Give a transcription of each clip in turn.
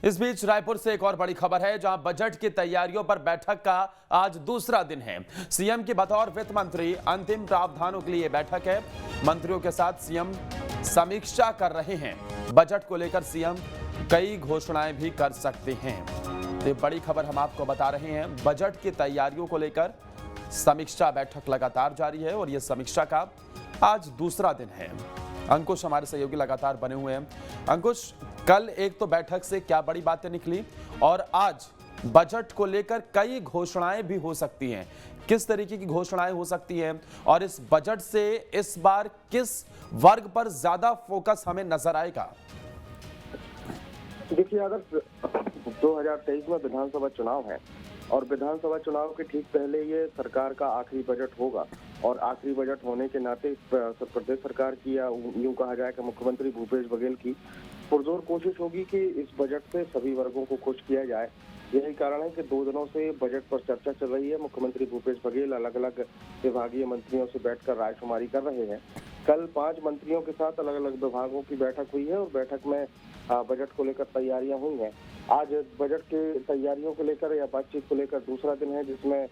इस बीच रायपुर से एक और बड़ी खबर है, जहां बजट की तैयारियों पर बैठक का आज दूसरा दिन है। सीएम की बतौर वित्त मंत्री अंतिम प्रावधानों के लिए बैठक है। मंत्रियों के साथ सीएम समीक्षा कर रहे हैं। बजट को लेकर सीएम कई घोषणाएं भी कर सकते हैं। ये बड़ी खबर हम आपको बता रहे हैं। बजट की तैयारियों को लेकर समीक्षा बैठक लगातार जारी है और यह समीक्षा का आज दूसरा दिन है। अंकुश हमारे सहयोगी लगातार बने हुए हैं। अंकुश, कल एक तो बैठक से क्या बड़ी बातें निकली और आज बजट को लेकर कई घोषणाएं भी हो सकती हैं। किस तरीके की घोषणाएं हो सकती हैं और इस बजट से इस बार किस वर्ग पर ज्यादा फोकस हमें नजर आएगा? देखिए, अगर 2023 में विधानसभा चुनाव है और विधानसभा चुनाव के ठीक पहले ये सरकार का आखिरी बजट होगा और आखिरी बजट होने के नाते प्रदेश सरकार की, या यूं कहा जाए कि मुख्यमंत्री भूपेश बघेल की पुरजोर कोशिश होगी कि इस बजट से सभी वर्गों को खुश किया जाए। यही कारण है कि 2 दिनों से बजट पर चर्चा चल रही है। मुख्यमंत्री भूपेश बघेल अलग अलग विभागीय मंत्रियों से बैठकर रायशुमारी कर रहे हैं। कल 5 मंत्रियों के साथ अलग अलग विभागों की बैठक हुई है और बैठक में बजट को लेकर तैयारियां हुई हैं। आज बजट की तैयारियों को लेकर या बातचीत को लेकर दूसरा दिन है, जिसमें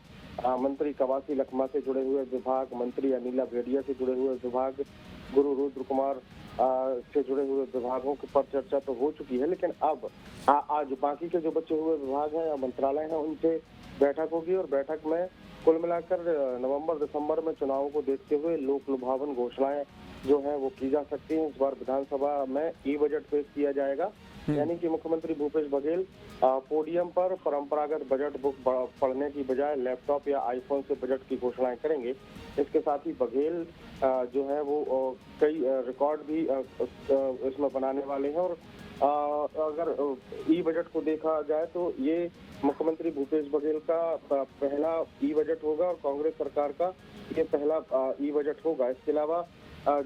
मंत्री कवासी लखमा से जुड़े हुए विभाग, मंत्री अनिला भेड़िया से जुड़े हुए विभाग, गुरु रुद्र कुमार से जुड़े हुए विभागों के पर चर्चा तो हो चुकी है, लेकिन अब आज बाकी के जो बचे हुए विभाग हैं या मंत्रालय हैं उनसे बैठक होगी और बैठक में कुल मिलाकर नवंबर-दिसंबर में चुनावों को देखते हुए लोक लुभावन घोषणाएं जो है वो की जा सकती हैं। इस बार विधानसभा में ई बजट पेश किया जाएगा, यानी कि मुख्यमंत्री भूपेश बघेल पोडियम पर परंपरागत बजट बुक पढ़ने की बजाय लैपटॉप या आईफोन से बजट की घोषणाएं करेंगे। इसके साथ ही बघेल जो है वो कई रिकॉर्ड भी इसमें बनाने वाले हैं और अगर ई बजट को देखा जाए तो ये मुख्यमंत्री भूपेश बघेल का पहला ई बजट होगा और कांग्रेस सरकार का ये पहला ई बजट होगा। इसके अलावा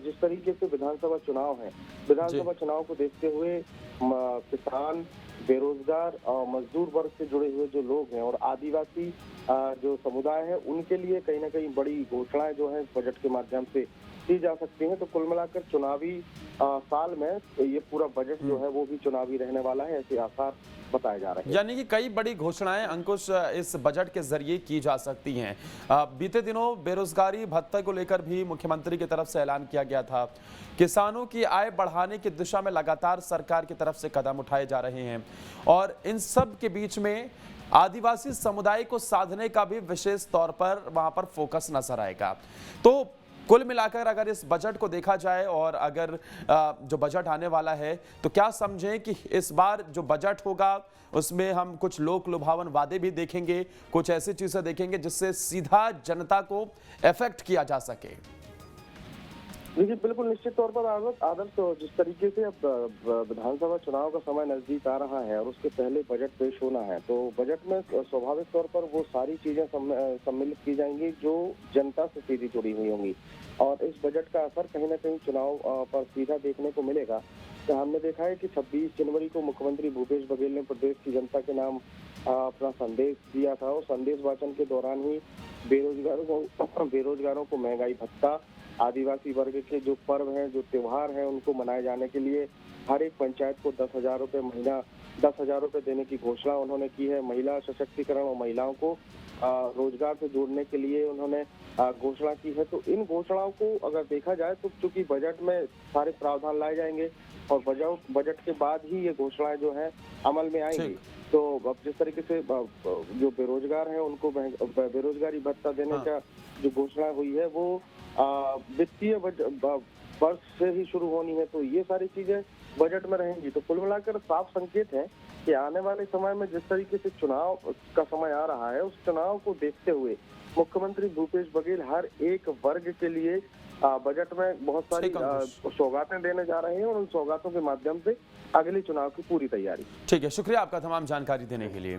जिस तरीके से विधानसभा चुनाव है, विधानसभा चुनाव को देखते हुए किसान, बेरोजगार और मजदूर वर्ग से जुड़े हुए जो लोग हैं और आदिवासी जो समुदाय है, उनके लिए कहीं ना कहीं बड़ी घोषणाएं जो है बजट के माध्यम से की जा सकती हैं। तो कुल मिलाकर चुनावी साल में ये पूरा बजट जो है वो भी चुनावी रहने वाला है, ऐसे आसार बताए जा रहे हैं। यानी कि कई बड़ी घोषणाएं अंकुश इस बजट के जरिए की जा सकती हैं। बीते दिनों बेरोजगारी भत्ते को लेकर भी मुख्यमंत्री की तरफ से ऐलान किया गया था। किसानों की आय बढ़ाने की दिशा में लगातार सरकार की तरफ से कदम उठाए जा रहे हैं और इन सब के बीच में आदिवासी समुदाय को साधने का भी विशेष तौर पर वहां पर फोकस नजर आएगा। तो कुल मिलाकर अगर इस बजट को देखा जाए और अगर जो बजट आने वाला है तो क्या समझें कि इस बार जो बजट होगा उसमें हम कुछ लोक लुभावन वादे भी देखेंगे, कुछ ऐसी चीजें देखेंगे जिससे सीधा जनता को इफेक्ट किया जा सके? देखिए, बिल्कुल निश्चित तौर पर आदर्श तो जिस तरीके से अब विधानसभा चुनाव का समय नजदीक आ रहा है और उसके पहले बजट पेश होना है, तो बजट में स्वाभाविक तौर पर वो सारी चीजें सम्मिलित की जाएंगी जो जनता से सीधी जुड़ी हुई होंगी और इस बजट का असर कहीं ना कहीं चुनाव पर सीधा देखने को मिलेगा। तो हमने देखा है कि 26 जनवरी को मुख्यमंत्री भूपेश बघेल ने प्रदेश की जनता के नाम अपना संदेश दिया था और संदेश वाचन के दौरान ही बेरोजगारों को महंगाई भत्ता, आदिवासी वर्ग के जो पर्व हैं, जो त्योहार हैं, उनको मनाए जाने के लिए हर एक पंचायत को 10,000 रुपये महीना 10,000 रुपये देने की घोषणा उन्होंने की है। महिला सशक्तिकरण और महिलाओं को रोजगार से जोड़ने के लिए उन्होंने घोषणा की है। तो इन घोषणाओं को अगर देखा जाए तो चूंकि बजट में सारे प्रावधान लाए जाएंगे और बजट के बाद ही ये घोषणाएं जो है अमल में आएंगी। तो अब जिस तरीके से जो बेरोजगार हैं उनको बेरोजगारी भत्ता देने का जो घोषणा हुई है वो वित्तीय वर्ष से ही शुरू होनी है, तो ये सारी चीजें बजट में रहेंगी। तो कुल मिलाकर साफ संकेत है कि आने वाले समय में जिस तरीके से चुनाव का समय आ रहा है, उस चुनाव को देखते हुए मुख्यमंत्री भूपेश बघेल हर एक वर्ग के लिए बजट में बहुत सारी सौगातें देने जा रहे हैं और उन सौगातों के माध्यम से अगले चुनाव की पूरी तैयारी। ठीक है, शुक्रिया आपका तमाम जानकारी देने के लिए।